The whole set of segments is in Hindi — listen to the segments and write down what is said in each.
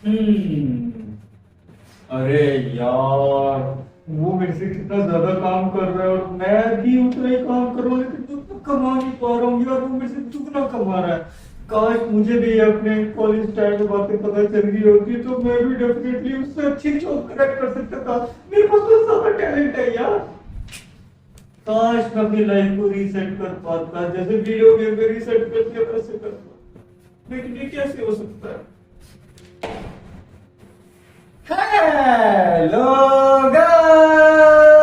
हम्म। अरे यार, वो मेरे से कितना ज्यादा काम कर रहा है और मैं भी उतना ही काम कर रहा हूँ, लेकिन उतना कमा नहीं पा रहा हूँ यार। वो मेरे से दुगना कमा रहा है। काश मुझे भी अपने कॉलेज टाइम में बातें पता चल गई होती तो मैं भी डेफिनेटली उससे अच्छी जॉब करेक्ट कर सकता था। मेरे पास तो ज्यादा टैलेंट है यार। काश मैं अपनी लाइफ को रीसेट कर पाता, जैसे वीडियो गेम में रीसेट कर दिया वैसे कर पाता, लेकिन ये कैसे हो सकता है? Hello guys,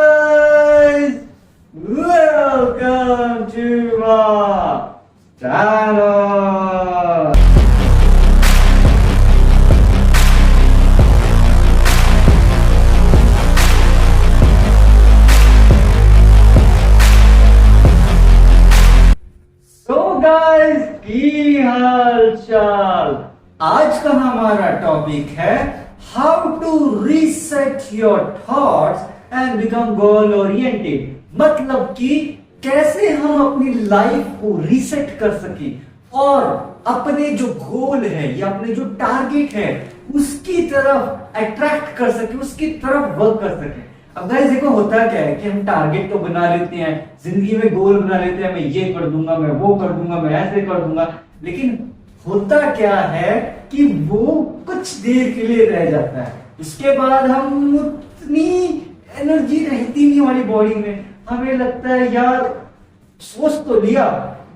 welcome to my channel. So guys, की हाल चाल? आज का हमारा टॉपिक है how to reset your thoughts and become goal oriented. मतलब कि कैसे हम अपनी लाइफ को रीसेट कर सके और अपने जो गोल है या अपने जो टारगेट है उसकी तरफ अट्रैक्ट कर सके, उसकी तरफ वर्क कर सके। अब गाइस देखो, होता क्या है कि हम टारगेट तो बना लेते हैं, जिंदगी में गोल बना लेते हैं, मैं ये कर दूंगा, मैं वो कर दूंगा, मैं ऐसे कर दूंगा, लेकिन होता क्या है कि वो कुछ देर के लिए रह जाता है। उसके बाद हम उतनी एनर्जी रहती नहीं हमारी बॉडी में, हमें लगता है यार सोच तो लिया,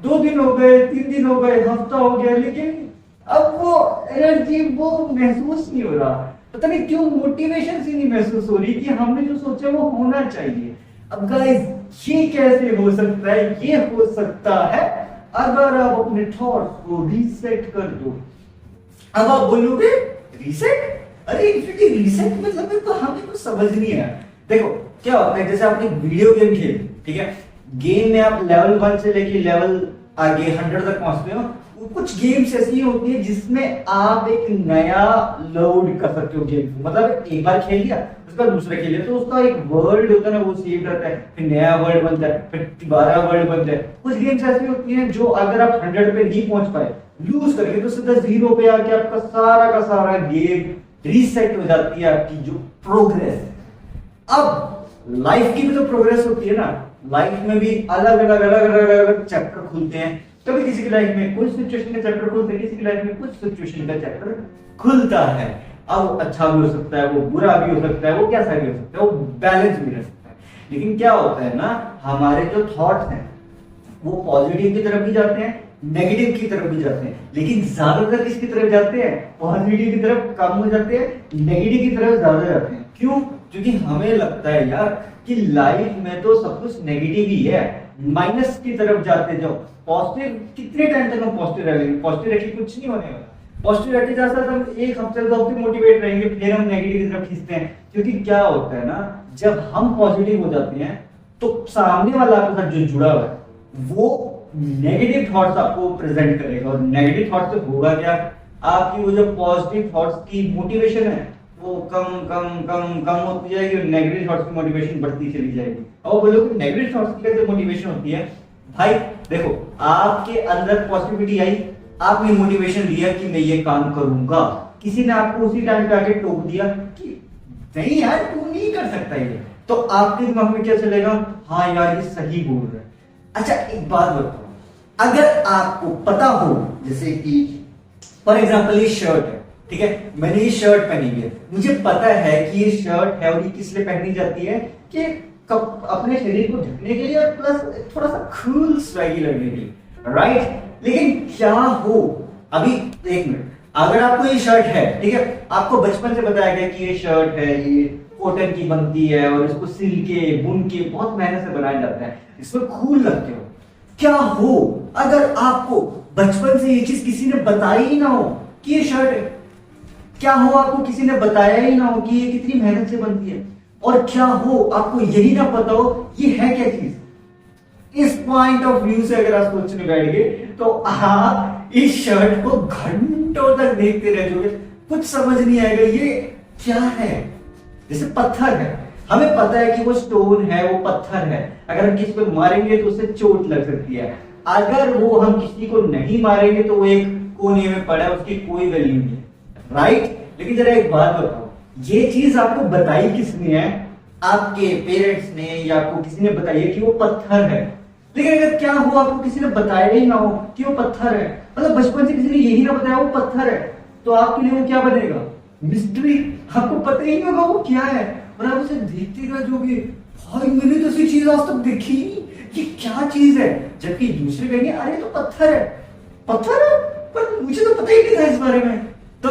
2 दिन हो गए, 3 दिन हो गए, हफ्ता हो गया, लेकिन अब वो एनर्जी वो महसूस नहीं हो रहा। पता नहीं क्यों मोटिवेशन सी नहीं महसूस हो रही कि हमने जो सोचा वो होना चाहिए। अब गाइस ये कैसे हो सकता है? ये हो सकता है अगर आप अपने थॉट्स को रीसेट कर दो। अब आप बोलोगे रीसेट? अरे इनफिनिटी रीसेट मतलब तो हमें कुछ समझ नहीं आया। देखो क्या होता है, जैसे आपने वीडियो गेम खेली, ठीक है, गेम में आप लेवल 1 से लेके लेवल आगे 100 तक पहुंचते हो। कुछ गेम्स ऐसी होती है जिसमें आप एक नया लोड कर सकते हो गेम को। मतलब एक बार खेल लिया, उसका दूसरा खेल लिया, तो उसका एक वर्ल्ड होता है ना, वो सेव रहता है, फिर नया वर्ल्ड बनता है, फिर दोबारा वर्ल्ड बनता है। कुछ गेम्स ऐसी होती हैं जो अगर आप 100 पे नहीं पहुंच पाए, लूज करके, तो सीधा 0 पे आके आपका सारा का सारा गेम रीसेट हो जाती है, आपकी जो प्रोग्रेस। अब लाइफ की भी तो प्रोग्रेस होती है ना, लाइफ में भी अलग अलग चैप्टर खुलते हैं। कभी किसी की लाइफ में कुछ सिचुएशन का चैप्टर खुलता है, किसी की लाइफ में कुछ सिचुएशन का चैप्टर खुलता है। अब अच्छा भी हो सकता है, वो बुरा भी हो सकता है, वो कैसा भी हो सकता है, वो बैलेंस भी रह सकता है। लेकिन क्या होता है ना, हमारे जो थॉट्स हैं वो पॉजिटिव की तरफ भी जाते हैं, नेगेटिव की तरफ भी जाते हैं, लेकिन ज्यादातर किसकी तरफ जाते हैं? पॉजिटिव की तरफ कम हो जाते हैं, नेगेटिव की तरफ ज्यादा जाते हैं। क्यों? क्योंकि हमें लगता है यार कि लाइफ में तो सब कुछ नेगेटिव ही है, माइनस की तरफ जाते जाओ। पॉजिटिव कितने टाइम तक हम पॉजिटिव रहेंगे? पॉजिटिव रखिए कुछ नहीं होने वाला। पॉजिटिव रखते जा सकते हम 1 हफ्ते 2 हफ्ते मोटिवेट रहेंगे, फिर हम नेगेटिव की तरफ खींचते हैं। क्योंकि क्या होता है ना, जब हम पॉजिटिव हो जाते हैं तो सामने वाला आपके साथ जो जुड़ा हुआ है वो नेगेटिव थॉट्स आपको प्रेजेंट करेगा, और नेगेटिव थॉट्स से होगा क्या, आपकी वो जो पॉजिटिव थॉट्स की मोटिवेशन है वो कम कम कम कम होती जाएगी और नेगेटिव थॉट्स की मोटिवेशन बढ़ती चली जाएगी। और बोलो कि नेगेटिव थॉट्स की कैसे मोटिवेशन होती है? भाई देखो, आपके अंदर पॉजिटिविटी आई, आपने मोटिवेशन लिया कि मैं ये काम करूंगा, किसी ने आपको उसी टाइम पे आके टोक दिया कि नहीं यार तू नहीं कर सकता ये, तो आपके दिमाग में क्या चलेगा? हाँ यार ये सही बोल रहा है। अच्छा एक बात बताओ, अगर आपको पता हो, जैसे कि फॉर एग्जाम्पल ये शर्ट है, ठीक है, मैंने ये शर्ट पहनी है, मुझे पता है कि ये शर्ट है और ये किस लिए पहनी जाती है कि अपने शरीर को ढकने के लिए और प्लस थोड़ा सा कूल स्वैगी लगने के लिए, राइट? लेकिन क्या हो, अभी एक मिनट, अगर आपको ये शर्ट है, ठीक है, आपको बचपन से बताया गया कि ये शर्ट है, ये कॉटन की बनती है और इसको सिल के बुन के बहुत मेहनत से बनाया जाता है, इसमें कूल लगते हो। क्या हो अगर आपको बचपन से ये चीज किसी ने बताई ही ना हो कि ये शर्ट है? क्या हो आपको किसी ने बताया ही ना हो कि ये कितनी मेहनत से बनती है? और क्या हो आपको यही ना पता हो ये है क्या चीज? इस पॉइंट ऑफ व्यू से अगर आप सोचने बैठ गए तो आप इस शर्ट को घंटों तक देखते रह जाओगे, कुछ समझ नहीं आएगा ये क्या है। जैसे पत्थर है, हमें पता है कि वो स्टोन है, वो पत्थर है, अगर हम किसी को मारेंगे तो उससे चोट लग सकती है, अगर वो हम किसी को नहीं मारेंगे तो वो एक कोने में पड़ा है, उसकी कोई वैल्यू नहीं है, राइट? लेकिन जरा एक बात बताओ, ये चीज आपको बताई किसने है? आपके पेरेंट्स ने या आपको किसी ने बताई है कि वो पत्थर है। लेकिन अगर क्या हुआ, आपको किसी ने बताया ही ना हो कि वो पत्थर है, मतलब बचपन से किसी ने यही ना बताया वो पत्थर है, तो आपके लिए वो क्या बनेगा? मिस्ट्री। आपको पता ही नहीं होगा वो क्या है, और आप उसे देखते रह जाओगे, भाई मैंने तो ऐसी चीज आज तक देखी नहीं, ये क्या चीज है? जबकि दूसरे कहेंगे अरे तो पत्थर है, पत्थर है, पर मुझे तो पता ही नहीं था इस बारे में। तो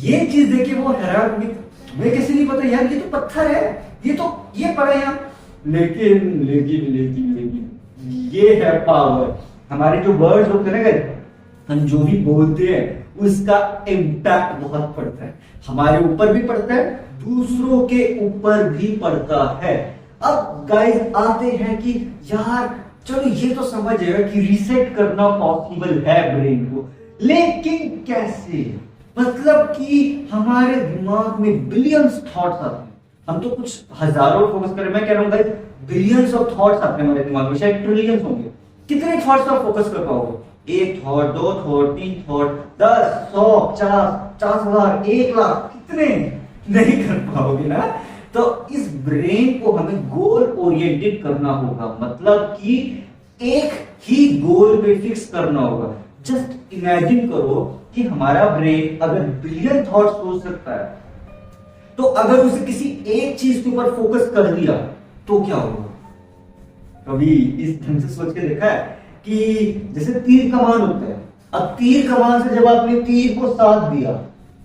ये चीज देखिए वो हैरान हुई, तुम्हें कैसे नहीं पता यार, ये तो पत्थर है, ये पड़ा यहाँ। लेकिन लेकिन लेकिन लेकिन ये है पावर। हमारे जो वर्ड्स होते हैं ना, हम जो भी बोलते हैं उसका इम्पैक्ट बहुत पड़ता है, हमारे ऊपर भी पड़ता है, दूसरों के ऊपर भी पड़ता है। अब गाइस आते हैं कि यार चलो ये तो समझ जाएगा कि रीसेट करना पॉसिबल है ब्रेन को, लेकिन कैसे? मतलब कि हमारे दिमाग में बिलियंस थॉट्स आते हैं, हम तो कुछ हजारों फोकस करें, मैं कह रहा हूं गाइस बिलियंस ऑफ थॉट्स आते हैं हमारे दिमाग में, शायद ट्रिलियंस होंगे। कितने थॉट्स आप फोकस कर पाओगे? एक थॉट, दो थॉट, तीन थॉट, 10, 100, 50, 50,000, 1,00,000, कितने? नहीं कर पाओगे ना। तो इस ब्रेन को हमें गोल ओरिएंटेड करना होगा, मतलब कि एक ही गोल पे फिक्स करना होगा। जस्ट इमेजिन करो कि हमारा ब्रेन अगर बिलियन थॉट्स सोच सकता है, तो अगर उसे किसी एक चीज के ऊपर फोकस कर दिया तो क्या होगा? कभी इस ढंग से सोच के देखा है कि जैसे तीर कमान होता है, अब तीर कमान से जब आपने तीर को साथ दिया,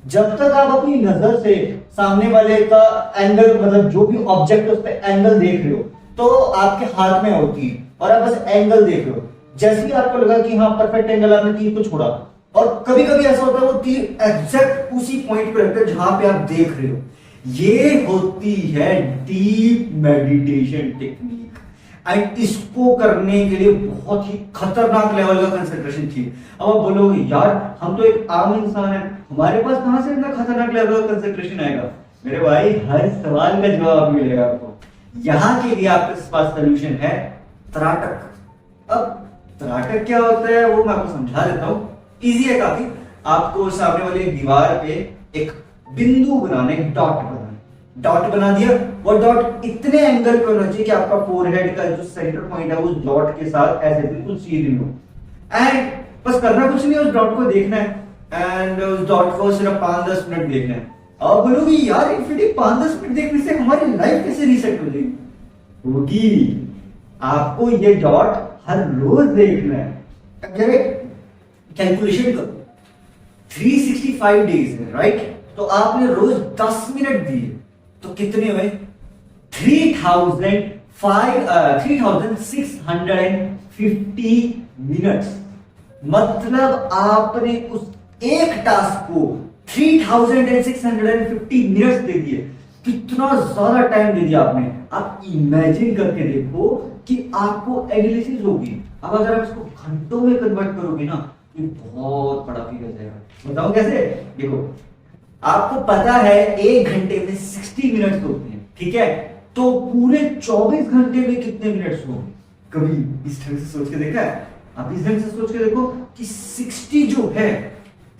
जब तक आप अपनी नजर से सामने वाले का एंगल, मतलब जो भी ऑब्जेक्ट उस पर एंगल देख रहे हो, तो आपके हाथ में होती है और आप बस एंगल देख रहे हो। जैसे ही आपको लगा कि हाँ परफेक्ट एंगल, आपने तीर को छोड़ा, और कभी कभी ऐसा होता है वो तीर एग्जैक्ट उसी पॉइंट पे रखते हैं जहां पे आप देख रहे हो। ये होती है डीप मेडिटेशन टेक्निक, एंड इसको करने के लिए बहुत ही खतरनाक लेवल का कंसंट्रेशन चाहिए। अब आप बोलोगे यार हम तो एक आम इंसान है, हमारे पास कहां से इतना खतरनाक लेवल का कंसंट्रेशन आएगा? मेरे भाई हर सवाल का जवाब मिलेगा आपको। यहां के लिए आपके पास सोल्यूशन है त्राटक। अब त्राटक क्या होता है वो मैं आपको समझा देता हूं, इजी है काफी। आपको सामने वाली दीवार पे एक बिंदु बनाना है, डॉट बनाना, डॉट बना दिया। वो डॉट इतने एंगल पे होना चाहिए कि आपका फोरहेड का जो सेंटर पॉइंट है उस डॉट के साथ ऐसे बिल्कुल सीधे हो, एंड बस करना कुछ नहीं, उस डॉट को देखना है, एंड उस डॉट को सिर्फ 5-10 मिनट देखना है। अब बोलोगे यार इनफिनिटी 5-10 मिनट देखने से हमारी लाइफ कैसे रीसेट हो जाएगी? होगी। आपको ये डॉट हर रोज देखना है। अब जरा कैलकुलेशन करो, 365 डेज है राइट, तो आपने रोज 10 मिनट दिए तो कितने हुए? 3650 मिनट्स। मतलब आपने उस एक टास्क को 3650 मिनट्स दे दिए। कितना ज्यादा टाइम दे दिया आपने। आप इमेजिन करके देखो कि आपको एनालिसिस होगी। अब अगर आप इसको घंटों में कन्वर्ट करोगे ना तो बहुत बड़ा फिगर जाएगा। बताओ कैसे? देखो आपको पता है 1 घंटे में 60 मिनट्स होते हैं, ठीक है? तो पूरे 24 घंटे में कितने मिनट्स होंगे? कभी इस ढंग से सोच के देखा है? आप इस ढंग से सोच के देखो कि 60 जो है,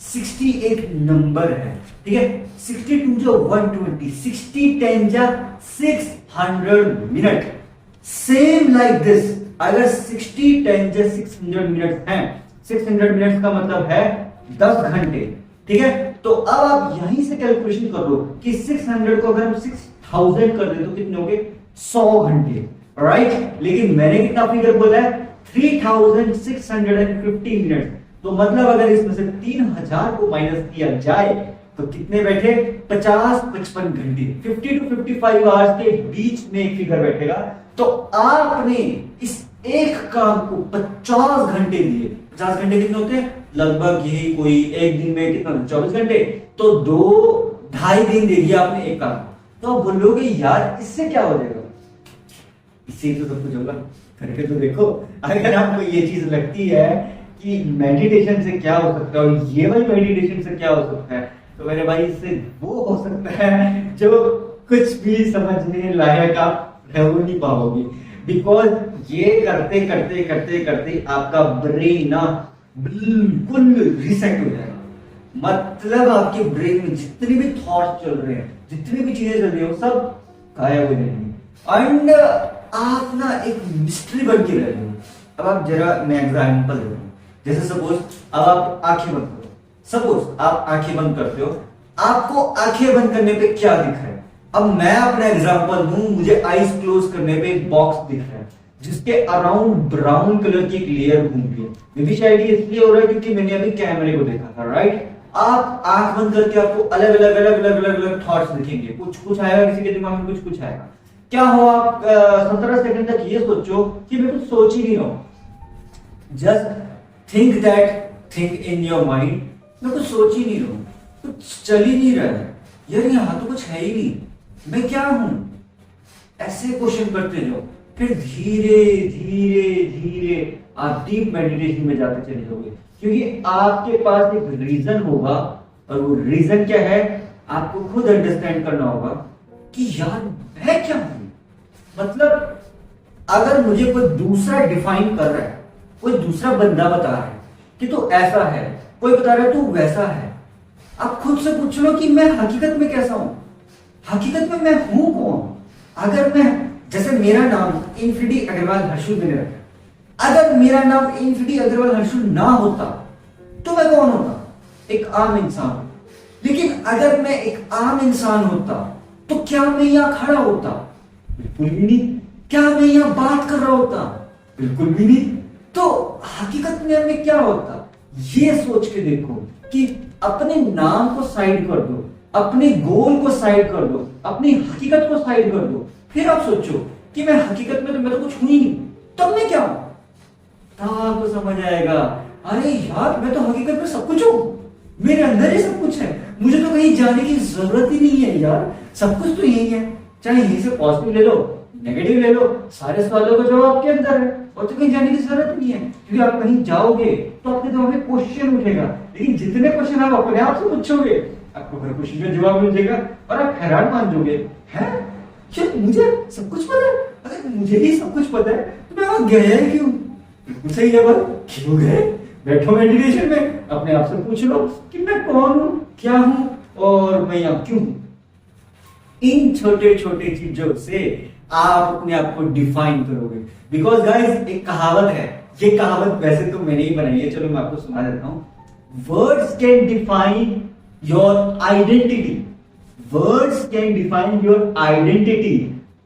60 एक नंबर है, ठीक है? 62 जो 120, 60 10 जा 600 मिनट। सेम लाइक दिस, अगर 60 10 जा 600 मिनट हैं, 600 मिनट्स का मतलब है 10 घंटे, ठीक है? तो अब आप यहीं से कैलकुलेशन कर लो कि 600 को अगर हम 6000 कर दे तो कितने हो गए? 100 घंटे, राइट? लेकिन मैंने कितना फिगर बोला है? 3650 मिनट। तो मतलब अगर इसमें से 3000 को माइनस किया जाए तो कितने बैठे? 50-55 घंटे, 50 to 55 आवर्स के बीच में एक फिगर बैठेगा। तो आपने इस एक काम को 50 घंटे दिए। 50 घंटे कितने होते हैं? लगभग यही कोई एक दिन में कितना? 24 घंटे। तो 2-2.5 दिन दे दिया आपने एक काम। तो आप बोलोगे यार इससे क्या हो जाएगा? इससे तो सब कुछ होगा। करके तो देखो। अगर आपको ये चीज लगती है कि मेडिटेशन से क्या हो सकता है और ये वाली मेडिटेशन से क्या हो सकता है, तो मेरे भाई इससे वो हो सकता है जो कुछ भी समझने लायक आप रह नहीं पाओगे। बिकॉज ये करते करते करते करते आपका ब्रेन ना बिल्कुल रिसेट हो जाएगा। मतलब आपके ब्रेन में जितने भी थॉट्स चल रहे हैं, जितनी भी चीजें चल रही हो, सब गायब हो जाएंगी एंड आप ना एक मिस्ट्री बन के रह रहे हो। अब आप जरा मैं एग्जाम्पल दे रहा हूँ, जैसे सपोज अब आप आंखें बंद करो, सपोज आप आंखें बंद करते हो, आपको आंखें बंद करने पे क्या दिख रहा है? अब मैं अपना एग्जांपल दूं, मुझे आईज क्लोज करने पे एक बॉक्स दिख रहा है जिसके अराउंड ब्राउन कलर की एक लेयर घूम रही है। मे बी शायद ये इसलिए हो रहा है क्योंकि मैंने अभी कैमरे को देखा था, राइट? आप आंख बंद करके आपको अलग अलग अलग अलग अलग अलग थॉट्स दिखेंगे, कुछ कुछ आएगा किसी के दिमाग में, कुछ कुछ आएगा। क्या हो, आप 17 सेकंड तक ये सोचो कि मैं कुछ सोच ही नहीं रहा हूं, just think that thing in your mind, मैं कुछ सोच ही नहीं रहा हूं, कुछ चल ही नहीं रहा है यार, यहाँ तो कुछ है ही नहीं, मैं क्या हूं? ऐसे क्वेश्चन करते जाओ, फिर धीरे धीरे धीरे आप डीप मेडिटेशन में जाते चले जाओगे, क्योंकि आपके पास एक रीजन होगा, और वो रीजन क्या है आपको खुद अंडरस्टैंड करना होगा कि यार मैं क्या हूं। मतलब अगर मुझे कोई दूसरा डिफाइन कर रहा है, कोई दूसरा बंदा बता रहा है कि तू ऐसा है, कोई बता रहा है तू वैसा है, आप खुद से पूछ लो कि मैं हकीकत में कैसा हूं, हकीकत में मैं हूं कौन? अगर मैं, जैसे मेरा नाम इनफिनिटी अग्रवाल हर्षु मैंने रखा, अगर मेरा नाम इनफिनिटी अग्रवाल हर्षु ना होता तो मैं कौन होता? एक आम इंसान। लेकिन अगर मैं एक आम इंसान होता तो क्या मैं यहां खड़ा होता? बिल्कुल भी नहीं। क्या मैं यहां बात कर रहा होता? बिल्कुल भी नहीं। तो हकीकत में मैं क्या होता? ये सोच के देखो कि अपने नाम को साइड कर दो, अपने गोल को साइड कर दो, अपनी हकीकत को साइड कर दो, फिर आप सोचो कि मैं हकीकत में तो मैं तो कुछ हुई नहीं, तब मैं क्या हूं? तब आपको समझ आएगा, अरे यार मैं तो हकीकत में सब कुछ हूं, मेरे अंदर ही सब कुछ है, मुझे तो कहीं जाने की जरूरत ही नहीं है यार, सब कुछ तो यही है। चाहे यहीं से पॉजिटिव ले लो, नेगेटिव ले लो, सारे सवालों का जवाब आपके अंदर है, और तो कहीं जाने की जरूरत नहीं है, क्योंकि आप कहीं जाओगे तो आपके दिमाग में क्वेश्चन उठेगा, लेकिन जितने क्वेश्चन आप अपने आप से पूछोगे आपको हर क्वेश्चन का जवाब मिल जाएगा, और आप हैरान मान जाओगे, है मुझे सब कुछ पता है, अगर मुझे ही सब कुछ पता है तो मैं वहां गया ही क्यों? बिल्कुल सही है, बात क्यों गए? बैठो मेडिटेशन में, अपने आप से पूछ लो कि मैं कौन हूं, क्या हूं, और मैं यहां क्यों हूं। इन छोटे छोटे चीजों से आप अपने आप को डिफाइन करोगे। बिकॉज गाइस एक कहावत है, ये कहावत वैसे तो मैंने ही बनाई है, चलो मैं आपको सुना देता हूं। Words can define your identity, words can define your identity,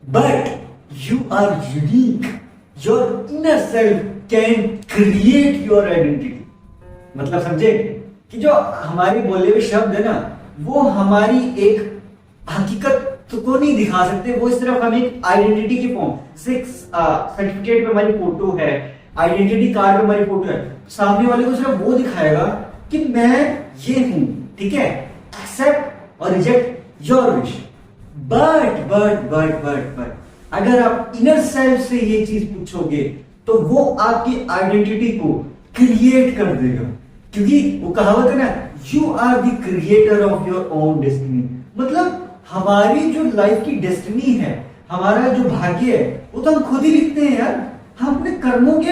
but you are unique. Your inner self can create your identity. मतलब समझे कि जो हमारे बोले हुए शब्द है ना, वो हमारी एक हकीकत को नहीं दिखा सकते, वो सिर्फ हमें एक आइडेंटिटी की फॉर्म, सर्टिफिकेट पे हमारी फोटो है, आइडेंटिटी कार्ड पे हमारी फोटो है, सामने वाले को सिर्फ वो दिखाएगा कि मैं ये हूं, ठीक है, एक्सेप्ट और रिजेक्ट योर विश। बट अगर आप इनर सेल्फ से ये चीज पूछोगे तो वो आपकी आइडेंटिटी को क्रिएट कर देगा, क्योंकि वो कहावत है ना, you are the creator of your own destiny. मतलब हमारी जो लाइफ की डेस्टिनी है, हमारा जो भाग्य है, वो तो हम खुद ही लिखते हैं यार, हम अपने कर्मों के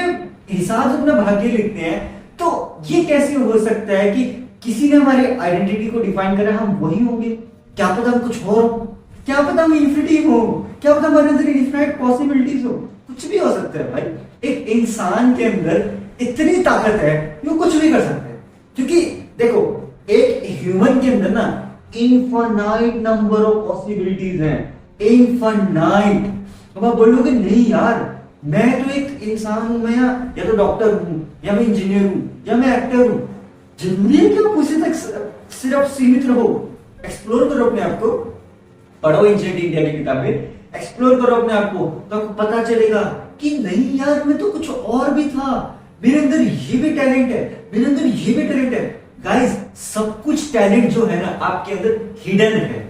हिसाब से अपना भाग्य लिखते हैं। तो ये कैसे हो सकता है कि किसी ने हमारी आइडेंटिटी को डिफाइन करा, हम वही होंगे? क्या पता हम कुछ और हो, क्या पता हम इन्फिनिटी हो, क्या पता हमारे अंदर इनफिनिट पॉसिबिलिटीज हो, कुछ भी हो सकता है भाई। एक इंसान के अंदर इतनी ताकत है कि वो कुछ भी कर सकता है, क्योंकि देखो एक ह्यूमन के अंदर ना इनफाइनाइट नंबर ऑफ पॉसिबिलिटीज हैं, इनफाइनाइट। अब आप बोलोगे नहीं यार मैं तो एक इंसान हूं, मैं या तो डॉक्टर हूं, या मैं इंजीनियर हूं, या मैं एक्टर हूं, जरूरी है कि आप उसी तक सिर्फ सीमित रहो? एक्सप्लोर करो अपने आप को, पढ़ो एंशिएंट इंडिया की किताबें, एक्सप्लोर करो अपने आप को, तो आपको पता चलेगा कि नहीं यार मैं तो कुछ और भी था, मेरे अंदर ये भी टैलेंट है, मेरे अंदर ये भी टैलेंट है। गाइस सब कुछ टैलेंट जो है ना आपके अंदर हिडन है,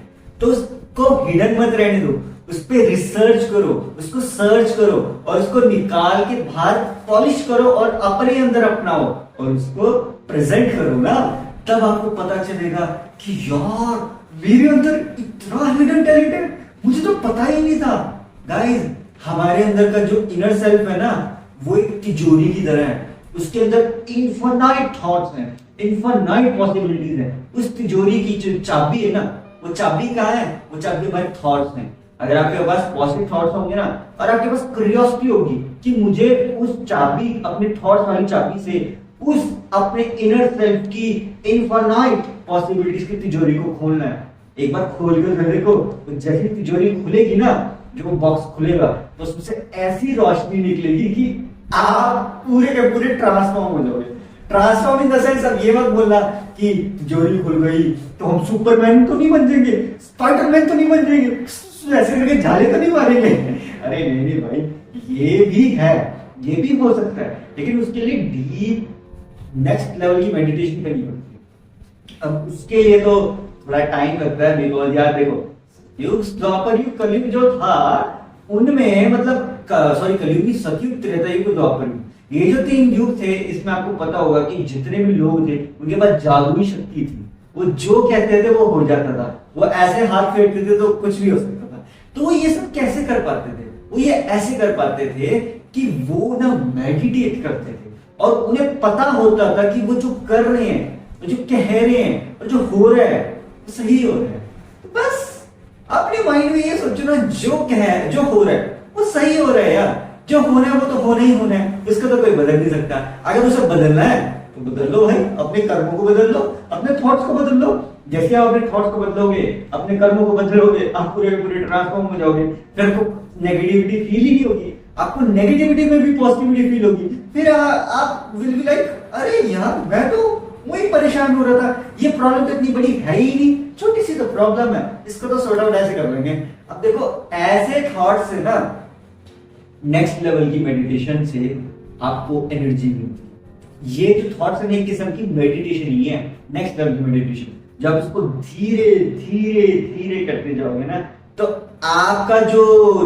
तो उसको हिडन मत रहने दो, उस पर रिसर्च करो, उसको सर्च करो, और उसको निकाल के बाहर पॉलिश करो और अपने अंदर अपनाओ और उसको प्रेजेंट करो ना, तब आपको पता चलेगा कि यार मेरे अंदर इतना हिडन टैलेंट है, मुझे तो पता ही नहीं था। गाइस हमारे अंदर का जो इनर सेल्फ है ना, वो एक तिजोरी की तरह है, उसके अंदर इनफाइनाइट थॉट्स हैं, इनफाइनाइट पॉसिबिलिटीज है। उस तिजोरी की जो चाबी है ना, वो चाबी कहाँ है? वो चाबी हमारे थॉट्स हैं। अगर आपके पास पॉजिटिव थॉट्स होंगे ना, और आपके पास क्यूरियोसिटी होगी कि मुझे उस चाबी, अपने थॉट्स वाली चाबी से उस अपने इनर सेल्फ की इनफाइनाइट पॉसिबिलिटीज की तिजोरी को खोलना है। एक बार खोल कर देखो, तो जैसी तिजोरी खुलेगी ना, जो बॉक्स खुलेगा, तो उसमें से ऐसी रोशनी निकलेगी कि आप पूरे के पूरे ट्रांसफॉर्म हो जाओगे। ट्रांसफॉर्म इन द सेंस, अब ये मत बोलना कि तिजोरी खुल गई तो हम सुपरमैन तो नहीं बन जाएंगे, स्पाइडरमैन तो नहीं बन जाएंगे, ऐसे करके झाले तो नहीं मारेंगे। अरे नहीं नहीं भाई, ये भी है, ये भी हो सकता है, लेकिन उसके लिए डीप नेक्स्ट लेवल की मेडिटेशन करनी पड़ती है। अब उसके लिए तो थोड़ा टाइम लगता है, बिकॉज यार देखो, युग द्वापर युग कलयुग जो था उनमें, मतलब सॉरी कलयुग की सतयुग, त्रेता युग, द्वापर युग, ये जो 3 युग थे, इसमें आपको पता होगा कि जितने भी लोग थे उनके पास जादुई शक्ति थी। वो जो कहते थे वो हो जाता था, वो ऐसे हाथ फेरते थे तो कुछ भी हो सकता था। तो वो ये सब कैसे कर पाते थे? वो ये ऐसे कर पाते थे कि वो ना मेडिटेट करते थे, और उन्हें पता होता था कि वो जो कर रहे हैं, वो जो कह रहे हैं, और जो हो रहा है वो सही हो रहा है। तो बस अपने माइंड में ये सोचो ना, जो कह, जो हो रहा है वो सही हो रहा है यार, जो होना है वो तो होना ही होना है, इसका तो कोई बदल नहीं सकता। अगर उसे बदलना है तो बदल लो भाई, अपने कर्मों को बदल लो, अपने थॉट्स को बदल लो। जैसे आप अपने थॉट्स को बदलोगे, अपने कर्मों को बदलोगे, आप पूरे पूरे ट्रांसफॉर्म हो जाओगे। फिर आपको नेगेटिविटी फील ही नहीं होगी, आपको नेगेटिविटी में भी पॉजिटिविटी फील होगी। फिर आप विल बी लाइक, अरे यार मैं तो वही परेशान हो रहा था, ये प्रॉब्लम तो इतनी बड़ी है ही नहीं, छोटी सी तो प्रॉब्लम है, इसको तो सॉर्ट आउट ऐसे कर लेंगे। अब देखो, ऐसे थॉट से ना नेक्स्ट लेवल की मेडिटेशन से आपको एनर्जी मिलती है। ये जो थॉट्स है, एक किस्म की मेडिटेशन ही है, नेक्स्ट लेवल की मेडिटेशन। जब इसको धीरे धीरे धीरे करते जाओगे ना, तो आपका जो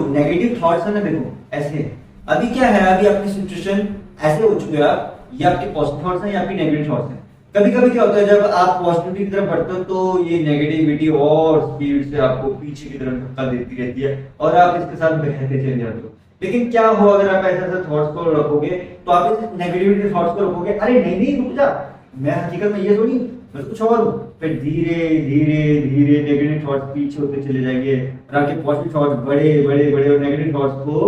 नेगेटिव थॉट्स है ना, देखो ऐसे, अभी क्या है, अभी आपकी सिचुएशन ऐसे हो चुकी है, आप ये आपके पॉजिटिव थॉट्स हैं या आपकी नेगेटिव थॉट्स हैं। कभी कभी क्या होता है, जब आप पॉजिटिविटी की तरफ बढ़ते हो तो ये नेगेटिविटी और स्पीड से आपको पीछे की तरफ धक्का देती रहती है, और आप इसके साथ बहते चले जाते हो। लेकिन क्या हो, अगर आप ऐसे ऐसे थॉट्स को रखोगे, तो आप इस नेगेटिविटी थॉट्स को रखोगे, अरे नहीं नहीं रुक जा, मैं हकीकत में ये थोड़ी, मैं कुछ और हूं। फिर धीरे धीरे धीरे नेगेटिव थॉट्स पीछे होते चले जाएंगे, और आपके पॉजिटिव थॉट्स बड़े बड़े बड़े और नेगेटिव थॉट्स को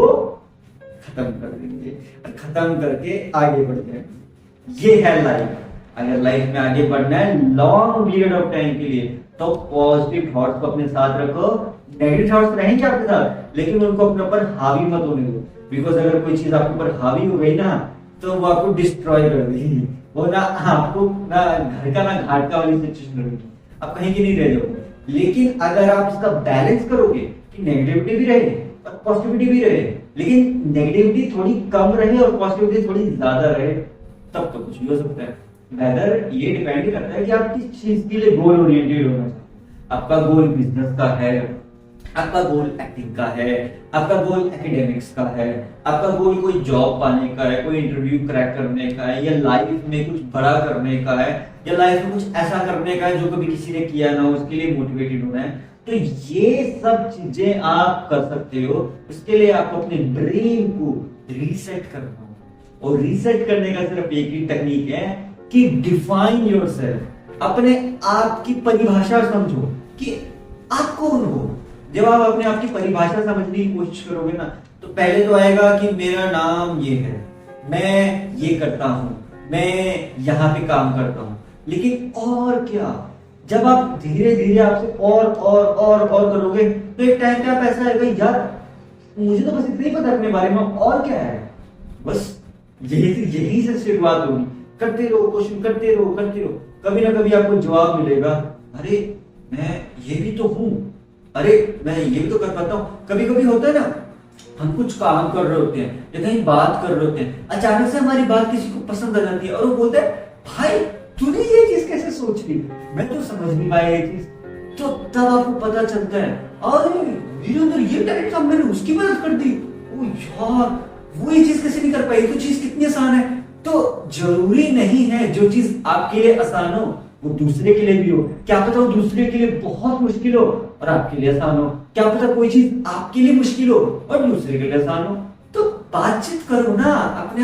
खत्म कर देंगे, और खत्म करके आगे बढ़ जाएंगे। ये है लाइफ। अगर लाइफ में आगे बढ़ना है लॉन्ग पीरियड ऑफ टाइम के लिए, तो पॉजिटिव थॉट्स को अपने साथ रखो। नेगेटिव थॉट्स रहेंगे आपके साथ, लेकिन उनको अपने ऊपर हावी मत होने दो। बिकॉज अगर कोई चीज आपके ऊपर हावी हो गई ना, तो वो आपको डिस्ट्रॉय कर देगी। वो ना आपको ना घर का ना घाट का वाली सिचुएशन रहेगी, आप कहीं की नहीं रह जाओगे। लेकिन अगर आप इसका बैलेंस करोगे कि नेगेटिविटी भी रहे और पॉजिटिविटी भी रहे, लेकिन नेगेटिविटी थोड़ी कम रहे और पॉजिटिविटी थोड़ी ज्यादा रहे, तब तो कुछ भी हो सकता है। वेदर ये डिपेंड करता है कि आप किस चीज के लिए गोल ओरिएंटेड होना चाहते हैं। आपका गोल बिजनेस का है, आपका गोल एक्टिंग का है, आपका गोल एकेडमिक्स का है, आपका गोल कोई जॉब पाने का है, कोई इंटरव्यू क्रैक करने का है, या लाइफ में कुछ बड़ा करने का है, या लाइफ में कुछ ऐसा करने का है जो कभी किसी ने किया ना हो, उसके लिए मोटिवेटेड होना है, तो ये सब चीजें आप कर सकते हो। इसके लिए आपको अपने ब्रेन को रीसेट करना हो, और रीसेट करने का सिर्फ एक ही टेक्निक है कि डिफाइन योरसेल्फ। अपने आप की परिभाषा समझो कि आप कौन हो। जब आप अपने आप की परिभाषा समझने की कोशिश करोगे ना, तो पहले तो आएगा कि मेरा नाम ये है, मैं ये करता हूं, मैं यहाँ पे काम करता हूं। लेकिन और क्या, जब आप धीरे धीरे आपसे और करोगे, तो एक टाइम पे आप ऐसा आएगा, यार मुझे तो बस इतना ही पता अपने बारे में, और क्या है। बस यही से शुरुआत होगी। करते रहो, क्वेश्चन करते रहो करते रहो, कभी ना कभी आपको जवाब मिलेगा, अरे मैं ये भी तो हूं, अरे मैं ये भी तो कर पाता हूँ। कभी कभी होता है ना, हम कुछ काम कर रहे होते हैं या कहीं बात कर रहे होते हैं, अचानक से हमारी बात किसी को पसंद आ जाती है, और वो बोलता है, भाई तूने ये चीज कैसे सोच ली, मैं तो समझ नहीं पाया ये चीज। तो तब आपको पता चलता है, अरे मेरे अंदर ये टैलेंट था, मैंने उसकी मदद कर दी। ओ यार, वो ये चीज कैसे नहीं कर पाई, तो चीज कितनी आसान है। तो जरूरी नहीं है जो चीज आपके लिए आसान हो वो दूसरे के लिए भी हो। क्या पता वो दूसरे के लिए बहुत मुश्किल हो और आपके लिए आसान हो। क्या पता कोई चीज आपके लिए मुश्किल हो और दूसरे के लिए आसान हो। तो बातचीत करो ना, अपने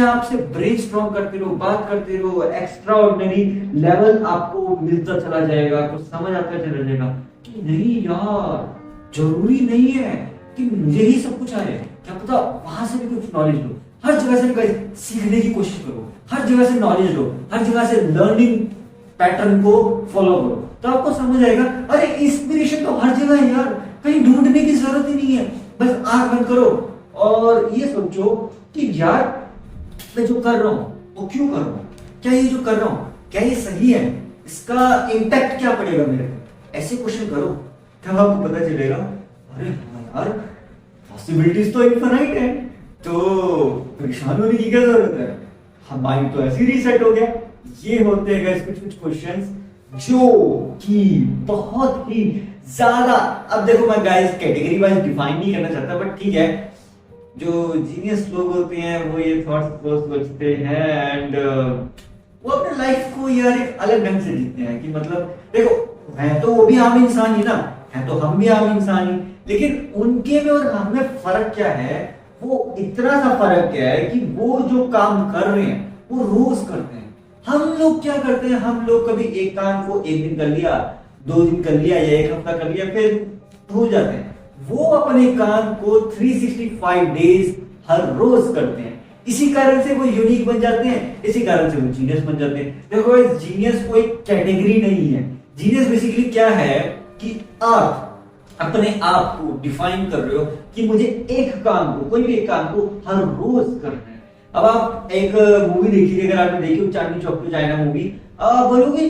आप से ब्रेनस्टॉर्म करते रहो, बात करते रहो, एक्स्ट्रा ऑर्डिनरी लेवल आपको मिलता चला जाएगा, आपको समझ आता चला जाएगा कि नहीं यार, जरूरी नहीं है कि मुझे ही सब कुछ आए, क्या पता वहां से भी कुछ नॉलेज लो। हर जगह से सीखने की कोशिश करो, हर जगह से नॉलेज लो, हर जगह से लर्निंग पैटर्न को फॉलो करो, तो आपको समझ आएगा अरे इंस्पिरेशन तो हर जगह है यार, कहीं ढूंढने की जरूरत ही नहीं है। बस आंख बंद करो और ये सोचो कि यार मैं जो कर रहा हूं वो क्यों कर रहा हूं, क्या ये जो कर रहा हूं क्या ये सही है, इसका इम्पैक्ट क्या पड़ेगा मेरे को, ऐसे क्वेश्चन करो, तब आपको पता चलेगा अरे हाँ यार पॉसिबिलिटीज तो इनफाइनाइट है, तो परेशान होने की क्या जरूरत है, हम माइंड तो ऐसे ही रीसेट हो गया। ये होते हैं कुछ कुछ क्वेश्चंस जो कि बहुत ही ज्यादा, अब देखो मैं गाइस कैटेगरी वाइज डिफाइन नहीं करना चाहता, बट ठीक है, जो जीनियस लोग होते हैं वो ये थॉट्स को सोचते हैं एंड वो अपने लाइफ को यार एक अलग ढंग से जीते हैं। कि मतलब देखो है तो वो भी आम इंसान ही ना, है तो हम भी आम इंसान ही, लेकिन उनके में और हम में फर्क क्या है, वो इतना सा फर्क क्या है कि वो जो काम कर रहे हैं वो रोज करते हैं। हम लोग क्या करते हैं, हम लोग कभी एक काम को एक दिन कर लिया, 2 दिन कर लिया या एक हफ्ता कर लिया, फिर भूल जाते हैं। वो अपने काम को 365 डेज हर रोज करते हैं, इसी कारण से वो यूनिक बन जाते हैं, इसी कारण से वो जीनियस बन जाते हैं। देखो जीनियस कोई कैटेगरी नहीं है, जीनियस बेसिकली क्या है कि आप अपने आप को डिफाइन कर रहे हो कि मुझे एक काम को, कोई भी एक काम को हर रोज करना है। अब आप एक मूवी देखिए, अगर आपने देखी Chandni Chowk to China movie, आप बोलोगे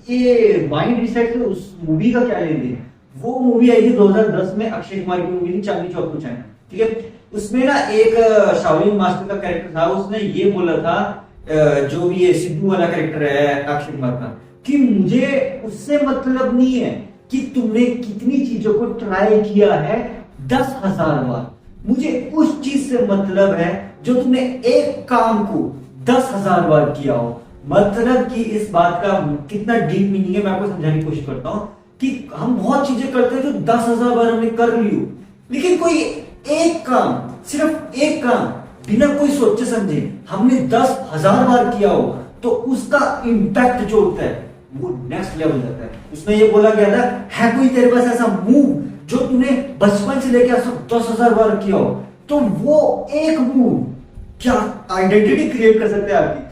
ये माइंड रिसेट से उस मूवी का क्या लेंगे। वो मूवी आई थी 2010 में, अक्षय कुमार की मूवी थी चांदनी चौक टू चाइना, ठीक है। उसमें ना एक शाओलिन मास्टर का कैरेक्टर था, उसने ये बोला था, जो भी ये सिद्धू वाला कैरेक्टर है अक्षय कुमार का, कि मुझे उससे मतलब नहीं है कि तुमने कितनी चीजों को ट्राई किया है 10,000 बार, मुझे उस चीज से मतलब है जो तुमने एक काम को 10,000 बार किया हो। मतलब कि इस बात का कितना डीप मीनिंग है मैं आपको समझाने की कोशिश करता हूं कि हम बहुत चीजें करते हैं जो 10,000 बार हमने कर ली हो, लेकिन कोई एक काम, सिर्फ एक काम बिना कोई सोचे समझे हमने 10,000 बार किया हो, तो उसका इंपैक्ट जो होता है वो नेक्स्ट लेवल जाता है। उसमें ये बोला गया था, है कोई तेरे पास ऐसा मूव जो तूने बचपन से लेकर 10,000 बार किया हो, तो वो एक मूव क्या आइडेंटिटी क्रिएट कर सकते हैं आपकी,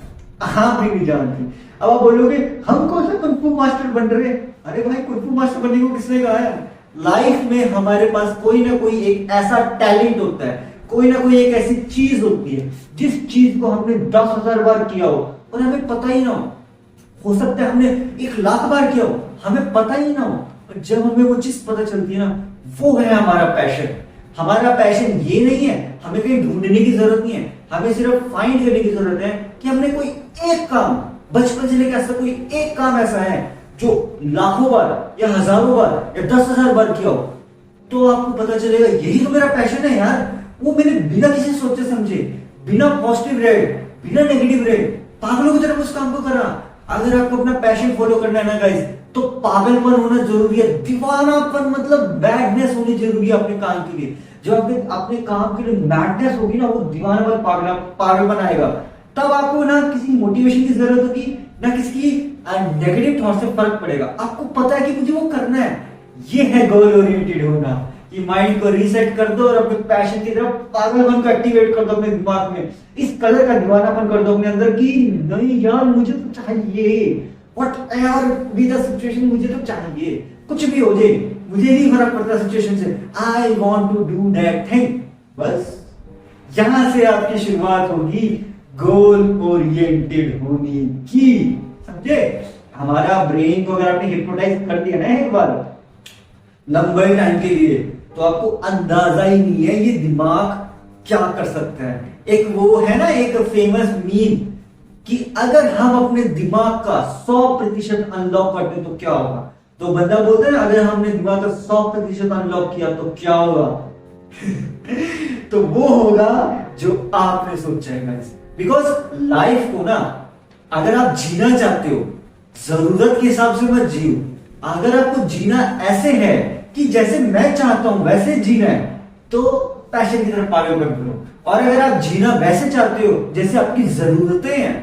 आप भी नहीं जानते। अब आप बोलोगे हम कौन सा कुंफू मास्टर बन रहे, अरे भाई कुंफू मास्टर बनने को किसने कहा है। लाइफ में हमारे पास कोई ना कोई एक ऐसा टैलेंट होता है, कोई ना कोई एक ऐसी चीज होती है जिस चीज को हमने 10,000 बार किया हो और हमें पता ही ना हो सकता है हमने 1,00,000 बार किया हो, हमें पता ही ना हो, और जब हमें वो चीज पता चलती है ना, वो है हमारा पैशन। हमारा पैशन ये नहीं है, हमें कहीं ढूंढने की जरूरत नहीं है, हमें सिर्फ फाइंड करने की जरूरत है कि हमने कोई एक काम बचपन से लेकर ऐसा कोई एक काम ऐसा है जो लाखों बार या हजारों बार या 10,000 बार किया हो, तो आपको पता चलेगा यही तो मेरा पैशन है यार। वो मैंने बिना किसी सोचे समझे, बिना पॉजिटिव रहे, बिना नेगेटिव रहे, पागलों की तरफ उस काम को करा। अगर आपको अपना पैशन फॉलो करना है ना गाइस, तो पागलपन होना जरूरी है, दीवानापन मतलब बैडनेस होनी जरूरी है अपने काम के लिए। जब आपके अपने काम के लिए मैडनेस होगी ना, वो दीवानापन पागलपन आएगा, तब आपको ना किसी मोटिवेशन की जरूरत होगी, ना किसी नेगेटिव थॉट से फर्क पड़ेगा। आपको पता है कि मुझे वो करना है। ये है गोल ओरिएंटेड होना, कि माइंड को रीसेट कर दो और अपने पैशन की तरफ पागलपन को एक्टिवेट कर दो अपने दिमाग में, इस कलर का दीवानापन कर दो अपने अंदर कि नहीं यार मुझे तो चाहिए, व्हाट यार बी द सिचुएशन, मुझे तो चाहिए, कुछ भी हो जाए मुझे नहीं फर्क पड़ता सिचुएशन से, I want to do that thing. बस यहां से आपकी शुरुआत होगी गोल ओरिएंटेड होने की, समझे। हमारा ब्रेन को अगर आपने हिप्नोटाइज कर दिया ना एक बार लंबे टाइम के लिए, तो आपको अंदाजा ही नहीं है ये दिमाग क्या कर सकता है। एक वो है ना एक फेमस मीम कि अगर हम अपने दिमाग का 100% अनलॉक करते तो क्या होगा, तो बंदा बोलता है अगर हमने दिमाग का 100% अनलॉक किया तो क्या होगा तो वो होगा जो आपने सोचा है। बिकॉज लाइफ को ना अगर आप जीना चाहते हो, जरूरत के हिसाब से मत जियो। अगर आपको जीना ऐसे है कि जैसे मैं चाहता हूं वैसे जीना है, तो पैशन की तरफ पागलपन करो। और अगर आप जीना वैसे चाहते हो जैसे आपकी जरूरतें हैं,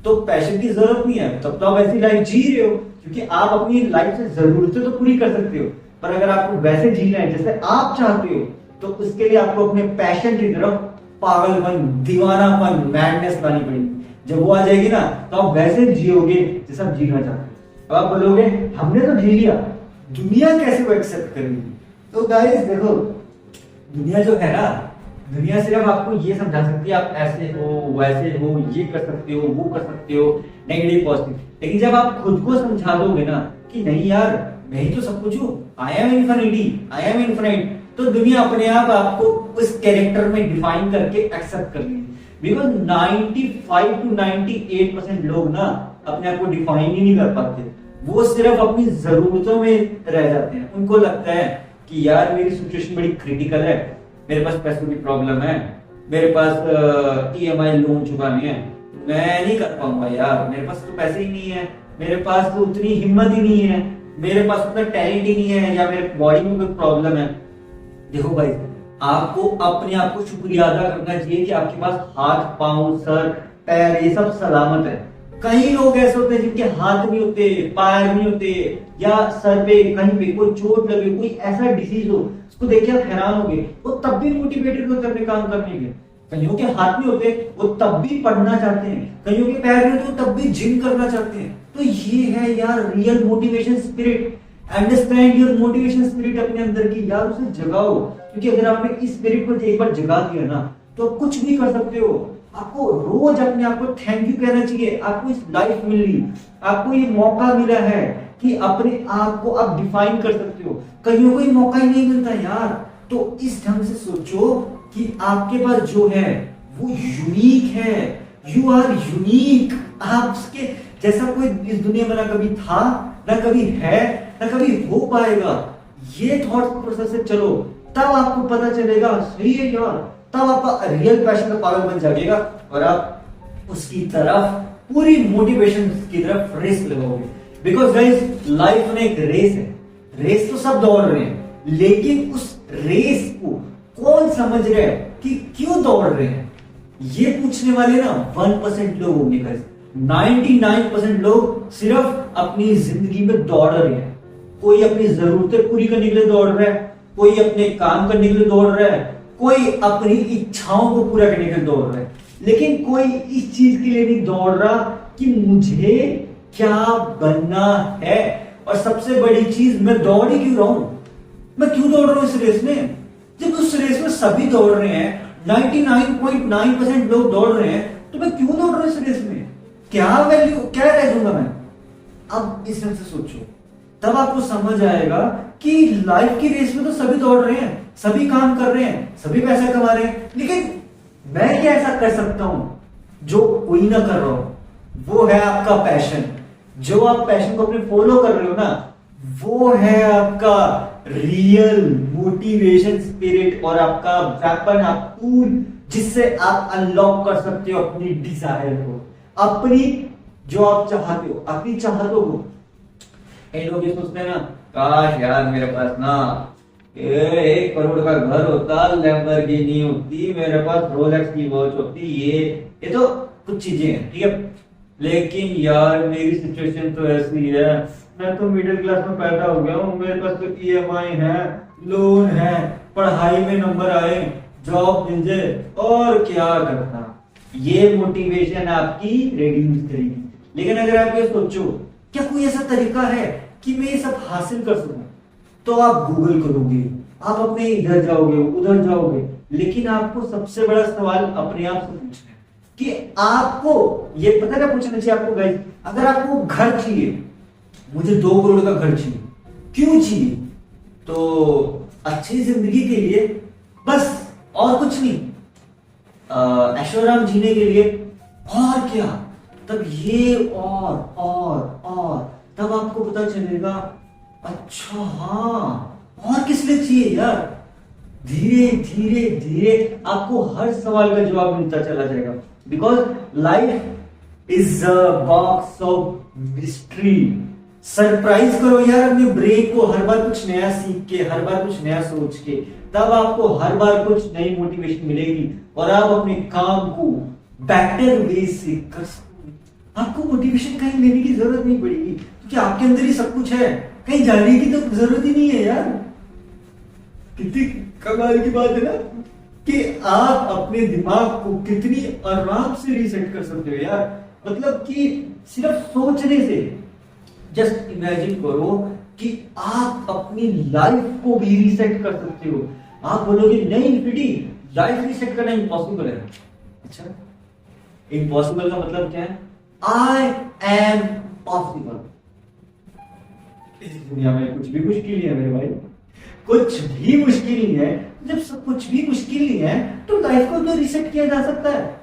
तो पैशन की जरूरत नहीं है, तब तो आप ऐसी लाइफ जी रहे हो, क्योंकि आप अपनी लाइफ से जरूरतें तो पूरी कर सकते हो। पर अगर आपको वैसे जीना है जैसे आप चाहते हो, तो उसके लिए आपको अपने पैशन की तरफ पागलपन, दीवानापन, मैडनेस लानी पड़ेगी। जब वो आ जाएगी ना, तो आप वैसे जियोगे जैसा आप जीना चाहते हो। अब आप बोलोगे हमने तो जी लिया, दुनिया कैसे वो एक्सेप्ट करेगी? तो गाइस देखो, दुनिया जो है ना, दुनिया सिर्फ आपको ये समझा सकती है आप ऐसे हो, वैसे हो, ये कर सकते हो, वो कर सकते हो, नेगेटिव पॉजिटिव। लेकिन जब आप खुद को समझा दोगे ना कि नहीं यार, मैं ही तो सब कुछ हूँ, I am infinity, I am infinite, तो दुनिया अपने आप आपको उस कैरेक्टर में डिफाइन करके एक्सेप्ट कर लेगी। बिकॉज 95 to 98% लोग ना अपने आप को डिफाइन ही नहीं कर पाते। वो सिर्फ अपनी जरूरतों में रह जाते हैं। उनको लगता है कि यार मेरी सिचुएशन बड़ी क्रिटिकल है, मेरे पास पैसों की प्रॉब्लम है, मेरे पास ईएमआई लोन चुकाने हैं, मैं नहीं कर पाऊंगा यार, मेरे पास तो पैसे ही नहीं है, मेरे पास तो उतनी हिम्मत ही नहीं है, मेरे पास उतना टैलेंट ही नहीं है, या मेरे बॉडी में कोई प्रॉब्लम है। देखो भाई, आपको अपने आप को शुक्रिया अदा करना चाहिए कि आपके पास हाथ, पांव, सर, पैर ये सब सलामत है। कई लोग ऐसे होते हैं जिनके हाथ नहीं होते, पैर नहीं होते, या सर पे कहीं पे कोई चोट लगे, कोई ऐसा डिसीज हो, उसको देख के आप हैरान होगे, वो तब भी मोटिवेटेड होते अपने काम करने के। कईयों के हाथ नहीं होते, वो तब भी पढ़ना चाहते हैं, कईयों के पैर नहीं होते, तब भी जिम करना चाहते हैं। तो ये है यार real motivation spirit. Understand your motivation spirit अपने अंदर की, यार उसे जगाओ, क्योंकि अगर आपने इस स्पिरिट को एक बार जगा दिया ना, तो कुछ भी कर सकते हो। आपको रोज अपने आप को थैंक यू कहना चाहिए। आपको इस लाइफ मिली, आपको ये मौका मिला है कि अपने आप को आप डिफाइन कर सकते हो। कईयों को ये मौका ही नहीं मिलता यार। तो इस ढंग से सोचो कि आपके पास जो है वो यूनिक है। You are unique. आपके जैसा कोई इस दुनिया में ना कभी था, ना कभी है, ना कभी हो पाएगा। ये थॉट प्रोसेस से चलो, तब आपको पता चलेगा सही है यार, तब आपका रियल पैशन का पागल बन जाएगा और आप उसकी तरफ पूरी मोटिवेशन की तरफ रेस लगाओगे। बिकॉज गाइस, लाइफ में एक रेस है। रेस तो सब दौड़ रहे हैं, लेकिन उस रेस को कौन समझ रहा है कि क्यों दौड़ रहे हैं, ये पूछने वाले ना 1% लोग होंगे गाइस। 99% लोग सिर्फ अपनी जिंदगी में दौड़ रहे हैं। कोई अपनी जरूरतें पूरी करने के लिए दौड़ रहा है, कोई अपने काम करने के लिए दौड़ रहा है, कोई अपनी इच्छाओं को पूरा करने के लिए दौड़ रहा है, लेकिन कोई इस चीज के लिए नहीं दौड़ रहा कि मुझे क्या बनना है। और सबसे बड़ी चीज, मैं दौड़ ही क्यों रहा हूं? मैं क्यों दौड़ रहा हूं इस रेस में? जब उस रेस में सभी दौड़ रहे हैं, 99.9% लोग दौड़ रहे हैं, तो मैं क्यों दौड़ रहा हूं इस रेस में? क्या वैल्यू, क्या रह दूंगा मैं? अब इस ढंग से सोचो, तब आपको समझ आएगा कि लाइफ की रेस में तो सभी दौड़ रहे हैं, सभी काम कर रहे हैं, सभी पैसा कमा रहे हैं, लेकिन मैं क्या ऐसा कर सकता हूं जो कोई ना कर रहा हो? वो है आपका पैशन। जो आप पैशन को अपने फॉलो कर रहे हो ना, वो है आपका रियल मोटिवेशन स्पिरिट और आपका वेपन, आप टूल, जिससे आप अनलॉक कर सकते हो अपनी डिजायर को, अपनी जो आप चाहते हो, अपनी चाहतों को। कई लोग ये सोचते हैं ना, काश यार मेरे पास ना 1 करोड़ का घर होता, लैम्बोर्गिनी होती, मेरे पास रोलेक्स की वॉच होती, ये तो कुछ चीजें हैं, ठीक है। लेकिन यार मेरी सिचुएशन तो ऐसी है, मैं तो मिडिल क्लास में पैदा हो गया हूँ, मेरे पास तो ईएमआई है, लोन है, पढ़ाई में नंबर आए, जॉब मिल जाए, और क्या करना। ये मोटिवेशन आपकी रिड्यूस करेगी। लेकिन अगर आप ये सोचो क्या कोई ऐसा तरीका है कि मैं ये सब हासिल कर सकूं, तो आप गूगल करोगे, आप अपने इधर जाओगे, उधर जाओगे, लेकिन आपको सबसे बड़ा सवाल अपने आप से पूछना है कि आपको ये पता क्या पूछना चाहिए आपको गाइस? अगर आपको घर चाहिए, मुझे 2 करोड़ का घर चाहिए, क्यों चाहिए? तो अच्छी जिंदगी के लिए, बस, और कुछ नहीं, ऐशोआराम जीने के लिए, और क्या? तब ये और तब आपको पता चलेगा, अच्छा हाँ, और किस लिए चाहिए यार? धीरे धीरे धीरे आपको हर सवाल का जवाब मिलता चला जाएगा। Because life is a box of mystery. Surprise करो यार अपने ब्रेन को, हर बार कुछ नया सीख के, हर बार कुछ नया सोच के, तब आपको हर बार कुछ नई मोटिवेशन मिलेगी और आप अपने काम को बेटर वे से कर सकते। आपको मोटिवेशन कहीं लेने की जरूरत नहीं पड़ेगी, क्योंकि आपके अंदर ही सब कुछ है, कहीं जाने की तो जरूरत ही नहीं है यार। कितनी कमाल की बात है ना कि आप अपने दिमाग को कितनी आराम से रीसेट कर सकते हो यार। मतलब कि सिर्फ सोचने से, जस्ट इमेजिन करो कि आप अपनी लाइफ को भी रीसेट कर सकते हो। आप बोलोगे नहीं बेटी, लाइफ रीसेट करना इम्पॉसिबल है। अच्छा, इम्पॉसिबल का मतलब क्या है? I am possible. इस दुनिया में कुछ भी मुश्किल नहीं है मेरे भाई, कुछ भी मुश्किल नहीं है। जब सब कुछ भी मुश्किल नहीं है तो लाइफ को तो रीसेट किया जा सकता है।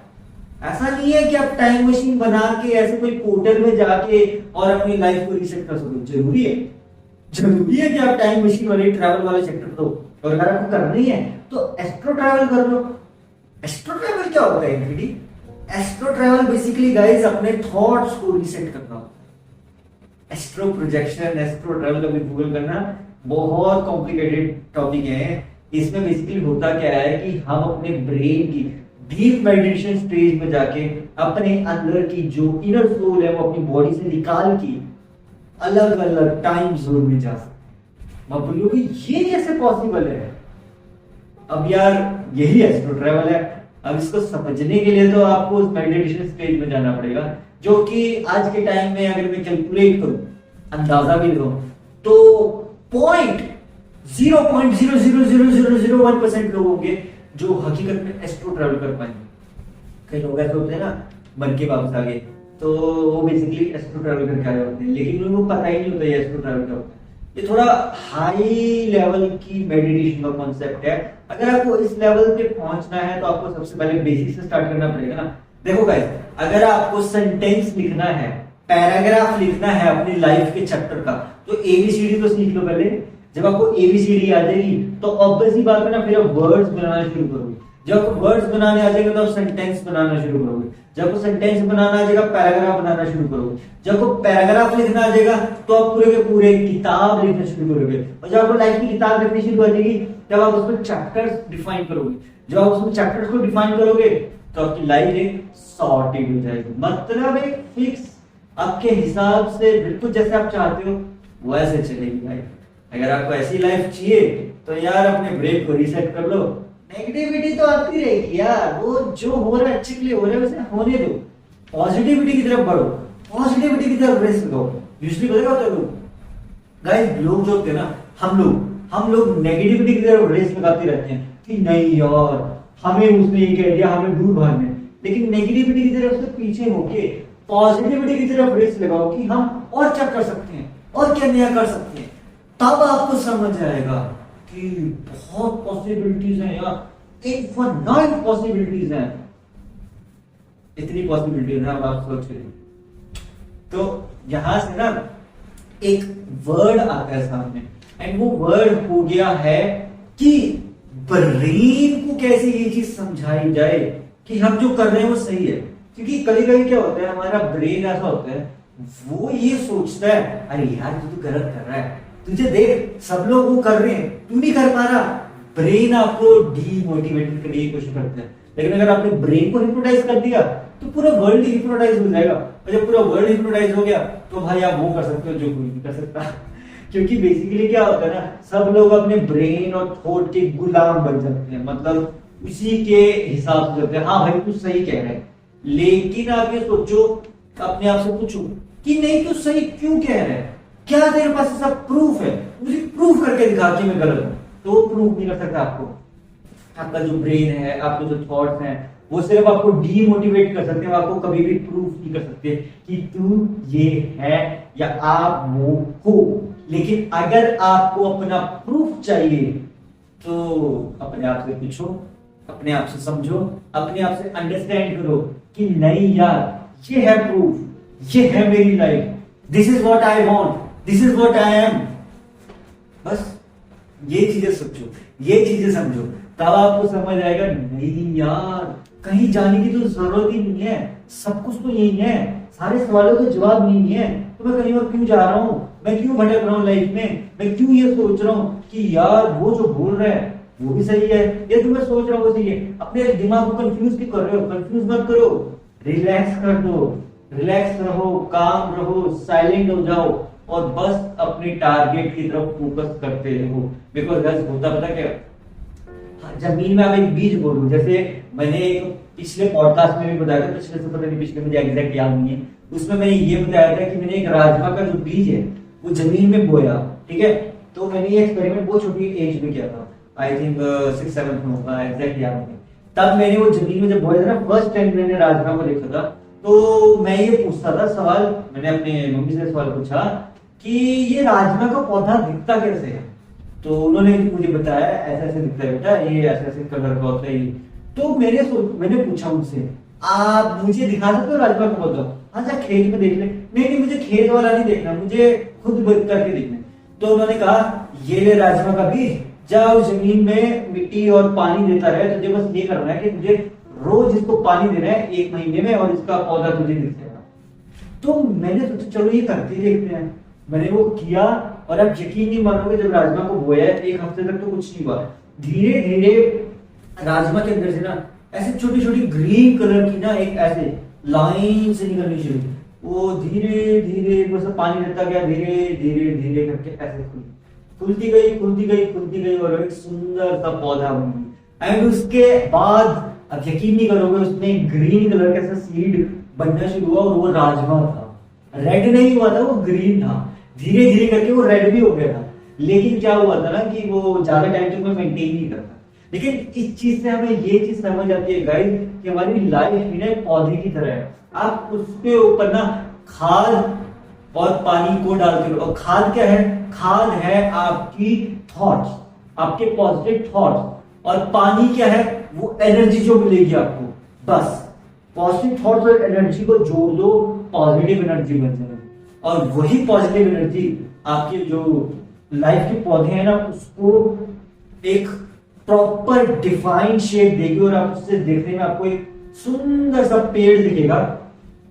ऐसा नहीं है कि आप टाइम मशीन बना के ऐसे कोई पोर्टल में जाके और अपनी लाइफ को रीसेट कर सको। जरूरी है, जरूरी है कि आप टाइम मशीन वाले ट्रैवल वाले सेक्टर दो, और अगर आपको करना ही है तो एस्ट्रो ट्रैवल कर लो। एस्ट्रो ट्रैवल क्या होता है actually? Astro travel basically guys अपने थॉट्स को रीसेट करना होता है। एस्ट्रो प्रोजेक्शन, एस्ट्रो ट्रैवल अभी गूगल करना, बहुत कॉम्प्लिकेटेड टॉपिक है। इसमें बेसिकली होता क्या है कि हम अपने ब्रेन की डीप मेडिटेशन स्टेज में जाके अपने अंदर की जो इनर सोल है वो अपनी बॉडी से निकाल के अलग अलग टाइम जोन में जा सकते। मैं बोलूंगी ये कैसे पॉसिबल है? अब यार यही एस्ट्रो ट्रैवल है। अब इसको समझने के लिए तो आपको उस मेडिटेशन स्टेज में जाना पड़ेगा, जो कि आज के टाइम में अगर मैं कैलकुलेट करूं, अंदाजा भी लूं, तो 0.0000001% लोग होंगे जो हकीकत में एस्ट्रो ट्रैवल कर पाएंगे। कई लोग ऐसे होते हैं ना, मर के वापस आ गए, तो वो बेसिकली एस्ट्रो ट्रैवल करके आए होते हैं, लेकिन उनको पता ही नहीं होता ये एस्ट्रो ट्रैवल क्या होता है। ये थोड़ा हाई लेवल की मेडिटेशन का कॉन्सेप्ट है। अगर आपको इस लेवल पे पहुंचना है तो आपको सबसे पहले बेसिक से स्टार्ट करना पड़ेगा ना। देखो गाइस, अगर आपको सेंटेंस लिखना है, पैराग्राफ लिखना है अपनी लाइफ के चैप्टर का, तो एबीसीडी तो सीख लो पहले। जब आपको एबीसीडी आ जाएगी तो ऑब्वियस ही बात है ना, फिर आप वर्ड्स बनाना शुरू करोगे। जब आपको वर्ड्स बनाने आ जाएंगे तो आप सेंटेंस बनाना शुरू करोगे। जब आपको सेंटेंस बनाना आ जाएगा, पैराग्राफ बनाना शुरू करोगे। जब आपको पैराग्राफ लिखना आ जाएगा तो आप पूरे के पूरे किताब लिखना शुरू करोगे। और जब आपको लाइफ की किताब लिखनी शुरू हो जाएगी तब आप उसमें चैप्टर्स डिफाइन करोगे। जब आप उसमें चैप्टर्स को डिफाइन करोगे तो आपकी लाइफ एक सॉर्टेड हो जाएगी। मतलब एक फिक्स आपके हिसाब से बिल्कुल जैसे आप चाहते हो वैसे चलेगी लाइफ। अगर आपको ऐसी लाइफ चाहिए तो यार अपने ब्रेन को रीसेट कर लो। नेगेटिविटी तो आती रहेगी यार, वो जो हो रहा है अच्छे के लिए हो रहा है, वैसे होने दो। पॉजिटिविटी की तरफ बढ़ो, पॉजिटिविटी की तरफ रेस लो। यूजुअली बताएगा होता है लोग, गाइस लोग जो होते हैं ना, हम लोग नेगेटिविटी की तरफ रेस लगाते रहते हैं कि नहीं यार हमें उसने ये कह दिया, हमें दूर भागना है। लेकिन नेगेटिविटी की तरफ से पीछे होके पॉजिटिविटी की तरफ रेस लगाओ कि हम और क्या कर सकते हैं और क्या नया कर सकते हैं। तब आपको समझ आएगा कि बहुत पॉसिबिलिटीज हैं यार, इनफाइनाइट पॉसिबिलिटीज हैं। इतनी पॉसिबिलिटीज हैं, अब आप सोच करिए। तो यहां से ना एक वर्ड आता है सामने, एंड वो वर्ड हो गया है कि ब्रेन को कैसे ये चीज समझाई जाए कि हम जो कर रहे हैं वो सही है। क्योंकि कभी कभी क्या होता है, हमारा ब्रेन ऐसा होता है, वो ये सोचता है अरे यार तू गलत कर रहा है, तुझे देख सब लोग वो कर रहे हैं, तू नहीं कर पा रहा। ब्रेन आपको डीमोटिवेट करने की कोशिश करता है। लेकिन अगर आपने ब्रेन को हिप्नोटाइज कर दिया तो पूरा वर्ल्ड हिप्नोटाइज हो जाएगा। और जब पूरा वर्ल्ड हिप्नोटाइज हो गया तो भाई आप वो कर सकते हो जो कोई नहीं कर सकता। क्योंकि बेसिकली क्या होता है ना, सब लोग अपने ब्रेन और थॉट के गुलाम बन जाते हैं। मतलब उसी के हिसाब से चलते हैं। हाँ भाई तू सही कह रहा है, लेकिन आप ये सोचो, अपने आप से पूछो कि नहीं तू सही क्यों कह रहा है, क्या तेरे पास ऐसा प्रूफ है, मुझे प्रूफ करके दिखा कि मैं गलत हूं। तो वो प्रूफ नहीं कर सकता आपको। आपका जो ब्रेन है, आपके जो थॉट्स हैं, वो सिर्फ आपको डीमोटिवेट कर सकते हैं, आपको कभी भी प्रूफ नहीं कर सकते कि तू ये है या आप वो हो। लेकिन अगर आपको अपना प्रूफ चाहिए तो अपने आप से पूछो, अपने आप से समझो, अपने आप से अंडरस्टैंड करो कि नहीं यार ये है प्रूफ, ये है मेरी life, this is what I want, this is what I am. बस ये चीजें सोचो, ये चीजें समझो, तब आपको समझ आएगा नहीं यार कहीं जाने की तो जरूरत ही नहीं है, सब कुछ तो यही है, सारे सवालों के जवाब यही है, तो मैं कहीं और क्यों जा रहा हूं। मैं क्यों भटक रहा हूँ लाइफ में, मैं क्यों ये सोच रहा हूँ कि यार वो जो बोल रहा है वो भी सही है, ये जो मैं सोच रहा हूँ वो सही है। अपने दिमाग को कंफ्यूज क्यों कर रहे हो, कंफ्यूज मत करो, रिलैक्स कर दो, रिलैक्स रहो, काम रहो, साइलेंट हो जाओ और बस अपने टारगेट की तरफ फोकस करते रहो। बिकॉज होता पता क्या, जमीन में आप एक बीज बोलो, जैसे मैंने एक पिछले पॉडकास्ट में भी बताया था, पिछले से पता नहीं पिछले, मुझे एग्जैक्ट याद नहीं है, उसमें मैंने ये बताया था कि मैंने एक राजमा का जो बीज है वो जमीन में बोया, ठीक है। तो मैंने ये एक्सपेरिमेंट बहुत छोटी एज में किया था, आई थिंक 6-7 में होगा, एग्जैक्ट याद नहीं। तब मैंने वो जमीन में जब बोया था ना, फर्स्ट टाइम मैंने राजमा को देखा था, तो मैं ये पूछता था सवाल, मैंने अपने मम्मी से सवाल पूछा कि ये राजमा का पौधा दिखता कैसे है। तो उन्होंने मुझे बताया ऐसे ऐसे दिखता है बेटा, ये ऐसे ऐसे कलर का होता है। तो मैंने पूछा उनसे, आप मुझे दिखा सकते हो राजमा का पौधा? हाँ सर खेत में देख ले। नहीं नहीं, मुझे खेत वाला नहीं देखना, मुझे खुद करके देखना। तो उन्होंने कहा ये ले राजमा का बीज, जाओ जमीन में मिट्टी और पानी देता रहे, तुझे बस ये करना है कि तुझे रोज इसको पानी देना है 1 महीने में, और इसका पौधा तुझे दिख जाएगा। तो मैंने सोचा चलो ये करते ही देखते हैं। मैंने वो किया और आप यकीन नहीं मानोगे, जब राजमा को बोया 1 हफ्ते तक तो कुछ नहीं हुआ, धीरे धीरे राजमा के अंदर से ना ऐसे छोटी छोटी ग्रीन कलर की ना एक ऐसे लाइन से निकलनी शुरू, वो धीरे धीरे बस पानी देता गया, धीरे धीरे धीरे करके ऐसे खुलती गई खुलती गई खुलती गई और एक सुंदर सा पौधा बन गई। एंड उसके बाद आप यकीन नहीं करोगे, उसमें ग्रीन कलर का सीड बनना शुरू हुआ और वो राजमा था। रेड नहीं हुआ था, वो ग्रीन था। धीरे धीरे करके वो रेड भी हो गया था। लेकिन क्या हुआ था ना कि वो ज्यादा टाइम तक मैं मेंटेन नहीं करता। लेकिन इस चीज से हमें ये चीज समझ आती है गाइस कि हमारी लाइफ ही ना पौधे की तरह है। आप उसके ऊपर ना खाद और पानी को डालते रहो। और खाद क्या है? खाद है आपकी थॉट्स, आपके पॉजिटिव थॉट्स। और पानी क्या है? वो एनर्जी जो मिलेगी आपको। बस पॉजिटिव थॉट्स और एनर्जी को जोड़ दो, पॉजिटिव एनर्जी बन जाएगी। और वही पॉजिटिव एनर्जी आपके जो लाइफ के पौधे हैं ना, उसको एक प्रॉपर डिफाइंड शेप देगी और आप उससे देखने में आपको एक सुंदर सा पेड़ दिखेगा।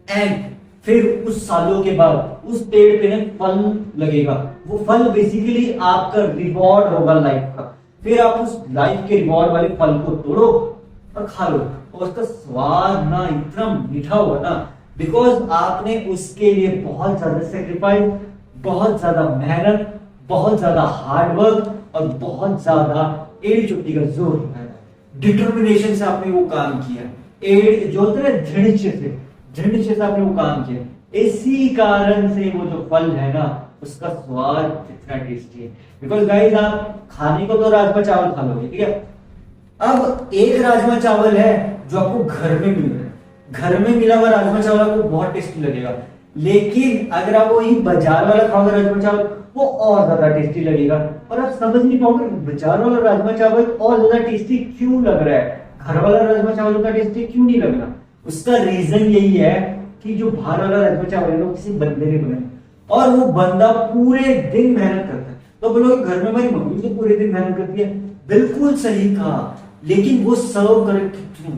एंड फिर उस सालों के बाद उस पेड़ पे ना फल लगेगा। वो फल बेसिकली आपका रिवॉर्ड होगा लाइफ का। फिर आप उस लाइफ के रिवॉर्ड वाले फल को तोड़ो और खा लो, और उसका स्वाद ना इतना मीठा होगा ना, बिकॉज आपने उसके लिए बहुत ज्यादा सेक्रीफाइस, बहुत ज्यादा मेहनत, बहुत ज्यादा हार्डवर्क और बहुत ज्यादा एड़ी चुट्टी का जोर लगाया, डिटर्मिनेशन से आपने वो काम किया, एड़ जो होता है दृढ़ से आपने वो काम किया। इसी कारण से वो जो फल है ना, उसका स्वाद इतना टेस्टी है। बिकॉज गाइस आप खाने को तो राजमा चावल खा लोगे, ठीक है। अब एक राजमा चावल है जो आपको घर में मिल रहा है, घर में मिला हुआ राजमा चावल आपको बहुत टेस्टी लगेगा। लेकिन अगर आप वही बाजार वाला खाओगे राजमा चावल, वो और ज्यादा टेस्टी लगेगा। और आप समझ नहीं पाओगे बाजार वाला राजमा चावल और ज्यादा टेस्टी क्यों लग रहा है, घर वाला राजमा चावल उतना टेस्टी क्यों नहीं लग रहा। उसका रीजन यही है कि जो बाहर वाला राजमा चावल है वो किसी बंदे ने बनाया, और वो बंदा पूरे दिन मेहनत करता है। तो बोलोगे घर में हमारी मम्मी तो पूरे दिन मेहनत करती है, बिल्कुल सही कहा, लेकिन वो सर्व करे कितनों।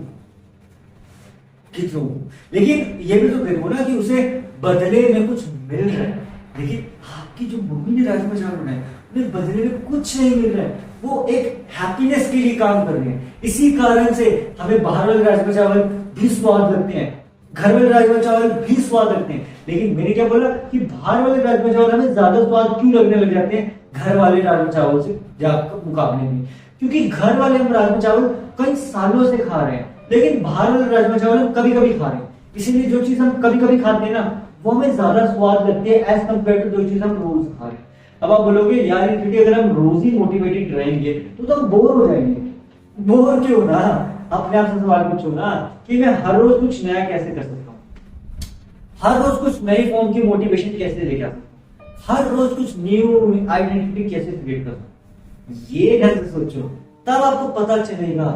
लेकिन ये भी तो देखो ना कि उसे बदले में कुछ मिल रहा है। लेकिन आपकी जो मम्मी ने राजमा चावल बनाया, उन्हें बदले में कुछ नहीं मिल रहा है, वो एक हैप्पीनेस के लिए काम कर रहे हैं। इसी कारण से हमें बाहर वाले राजमा चावल भी स्वाद लगते हैं, घर वाले राजमा चावल भी स्वाद लगते हैं। लेकिन मैंने क्या बोला कि बाहर वाले राजमा चावल हमें ज्यादा स्वाद क्यों लगने लग जाते हैं घर वाले राजमा चावल से मुकाबले में? क्योंकि घर वाले हम राजमा चावल कई सालों से खा रहे हैं, लेकिन बाहर वाले राजमा चावल हम कभी कभी खा रहे हैं। इसीलिए जो चीज हम कभी कभी खाते हैं ना, वो हमें ज्यादा स्वाद लगती है एज कम्पेयर टू जो चीज हम रोज खा रहे हैं। अब आप बोलोगे यार अगर हम रोज ही मोटिवेटेड रहेंगे तो हम बोर हो जाएंगे। बोर क्यों ना, अपने आप से सवाल पूछो ना कि मैं हर रोज कुछ नया कैसे कर सकता हूँ, हर रोज कुछ नई फॉर्म की मोटिवेशन कैसे लेकर आ सकता हूँ, हर रोज कुछ न्यू आइडेंटिटी कैसे क्रिएट कर सकता हूँ। ये ढंग से सोचो, तब आपको पता चलेगा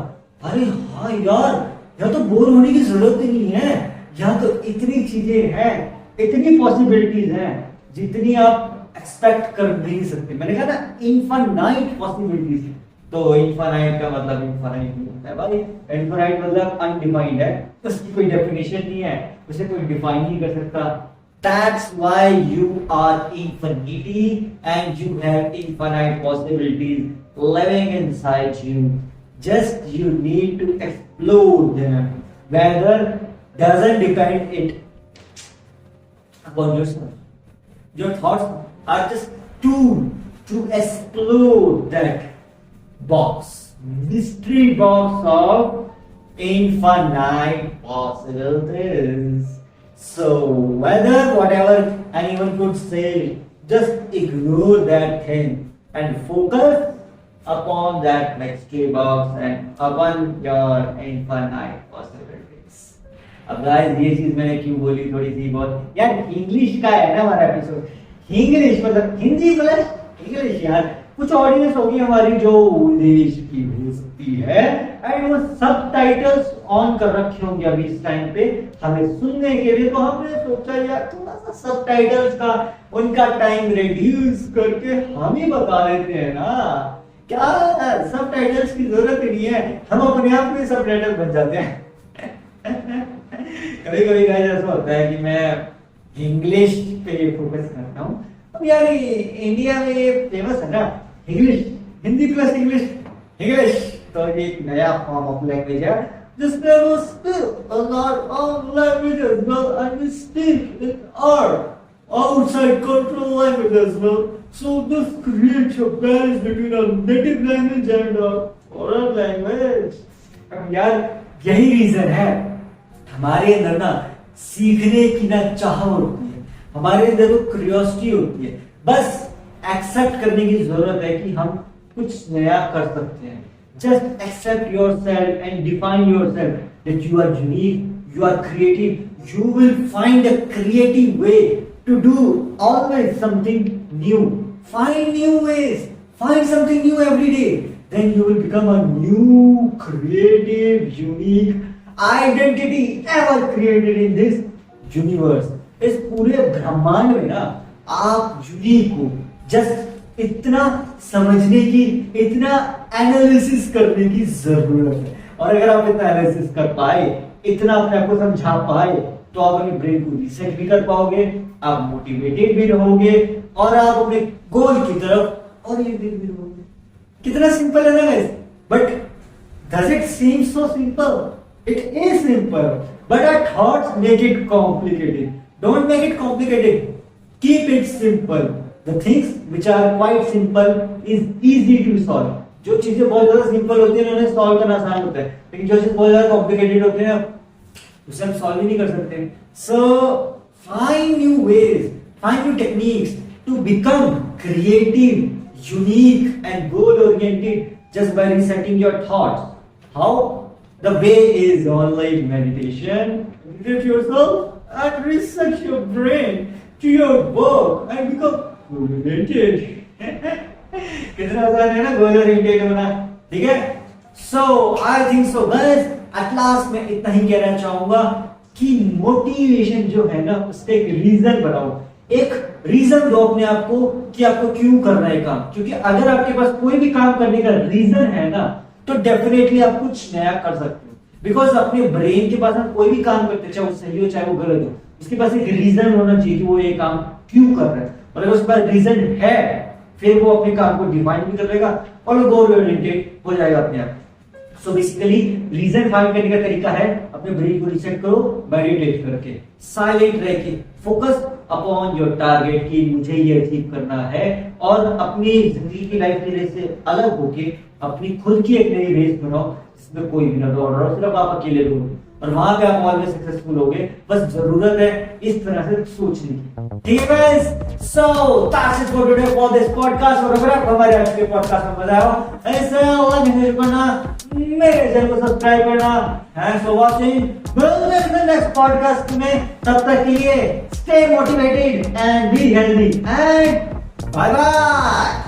अरे हाँ यार, यहाँ तो बोर होने की जरूरत ही नहीं है, यहाँ तो इतनी चीजें हैं, इतनी पॉसिबिलिटीज हैं जितनी आप एक्सपेक्ट कर नहीं सकते। मैंने कहा ना इनफाइनाइट पॉसिबिलिटीज। तो इनफाइनाइट का मतलब इनफाइनाइट नहीं होता है भाई, इनफाइनाइट मतलब अनडिफाइंड है, उसकी कोई डेफिनेशन नहीं है, उसे कोई डिफाइन नहीं कर सकता। That's why you are infinity and you have infinite possibilities living inside you. Just you need to explore them. Whether doesn't depend it upon yourself. Your thoughts are just tool to explore that box, mystery box of infinite possibilities. So whether whatever anyone could say, just ignore that thing and focus upon that mystery box and upon your infinite possibilities. अब गाइस ये चीज मैंने क्यों बोली थोड़ी सी बहुत यार, इंग्लिश का है ना हमारा एपिसोड, इंग्लिश मतलब हिंदी प्लस इंग्लिश यार। कुछ ऑडियंस होगी हमारी जो देश की हो सकती है एंड वो सबटाइटल्स ऑन कर रखे होंगे अभी इस टाइम पे हमें सुनने के लिए, तो हमने सोचा यार थोड़ा सा सबटाइटल्स का उनका टाइम रिड्यूस करके हम ही बता देते हैं ना, क्या सबटाइटल्स की जरूरत ही नहीं है, हम अपने आप में सबटाइटल बन जाते हैं। कभी कभी ऐसा होता है कि मैं इंग्लिश पे फोकस करता हूँ। अब यार इंडिया में ये फेमस है ना English, Hindi plus English, English तो ये एक नया फॉर्म ऑफ लैंग्वेज है जिसमें वो speak a lot of languages well and we speak in our outside control language as well. So this creates a balance between our native language and our foreign language. अब यार यही रीजन है हमारे अंदर ना सीखने की ना चाह होती है, हमारे अंदर वो क्यूरियोसिटी होती है, बस एक्सेप्ट करने की जरूरत है कि हम कुछ नया कर सकते हैं। Just accept yourself and define yourself that you are unique, you are creative, you will find a creative way to do always something new, find new ways, find something new every day, then you will become a new creative unique identity ever created in this universe. इस पूरे ब्रह्मांड में ना आप यूनिक हो, जस्ट इतना समझने की, इतना एनालिसिस करने की जरूरत है। और अगर आप इतना एनालिसिस कर पाए, इतना अपने आप को समझा पाए, तो आप अपने ब्रेन को रीसेट भी कर पाओगे, आप मोटिवेटेड भी रहोगे और आप अपने गोल की तरफ ओरिएंटेड भी रहोगे। कितना सिंपल है ना guys, but does it seem so simple? It is simple, but our thoughts make it complicated. Don't make it complicated. Keep it simple. The things which are quite simple is easy to solve. जो चीजें बहुत ज्यादा सिंपल होती हैं उन्हें सॉल्व करना आसान होता है, लेकिन जो चीजें बहुत ज्यादा कॉम्प्लिकेटेड होते हैं उसे हम सॉल्व ही नहीं कर सकते। So find new ways, find new techniques to become creative, unique, and goal-oriented just by resetting your thoughts. How? The way is online meditation. Meditate yourself and reset your brain to your work and become goal-oriented. कितना आसान है ना goal-oriented होना, ठीक है? So I think so guys. At last मैं इतना ही कहना चाहूंगा कि मोटिवेशन जो है ना उसका एक रीजन बनाओ, एक रीजन दो अपने आप को कि आपको क्यों करना है काम। क्योंकि अगर आपके पास कोई भी काम करने का रीजन है ना तो डेफिनेटली आप कुछ नया कर सकते हो। बिकॉज अपने ब्रेन के पास हम कोई भी काम करते हैं, चाहे वो सही हो चाहे वो गलत हो, उसके पास एक रीजन होना चाहिए कि वो ये काम क्यों कर रहा है। और अगर उसके पास रीजन है फिर वो अपने काम को डिफाइन भी कर लेगा और वो गोल ओरिएंटेड हो जाएगा अपने आप। सो बेसिकली रीजन फाइंड करने का तरीका है अपने ब्रेन को रीसेट करो, मेडिटेट करके, साइलेंट रह के, फोकस अपॉन योर टारगेट कि मुझे ये अचीव करना है, और अपनी जिंदगी की लाइफ रेस से अलग होके अपनी खुद की एक नई रेस बनाओ जिसमें कोई भी ना दौड़ रहा हो, सिर्फ आप अकेले दौड़ो और वहां पे आप ऑलवेज सक्सेसफुल होगे। बस जरूरत है इस तरह से सोचने की, ठीक है guys? So that's it for today for this podcast. और अगर आपको हमारे आज के पॉडकास्ट में मजा आया ऐसे लाइक करना, मेरे चैनल को सब्सक्राइब करना। थैंक्स फॉर वाचिंग, मिलते हैं नेक्स्ट पॉडकास्ट में, तब तक के लिए stay motivated and be healthy and bye bye.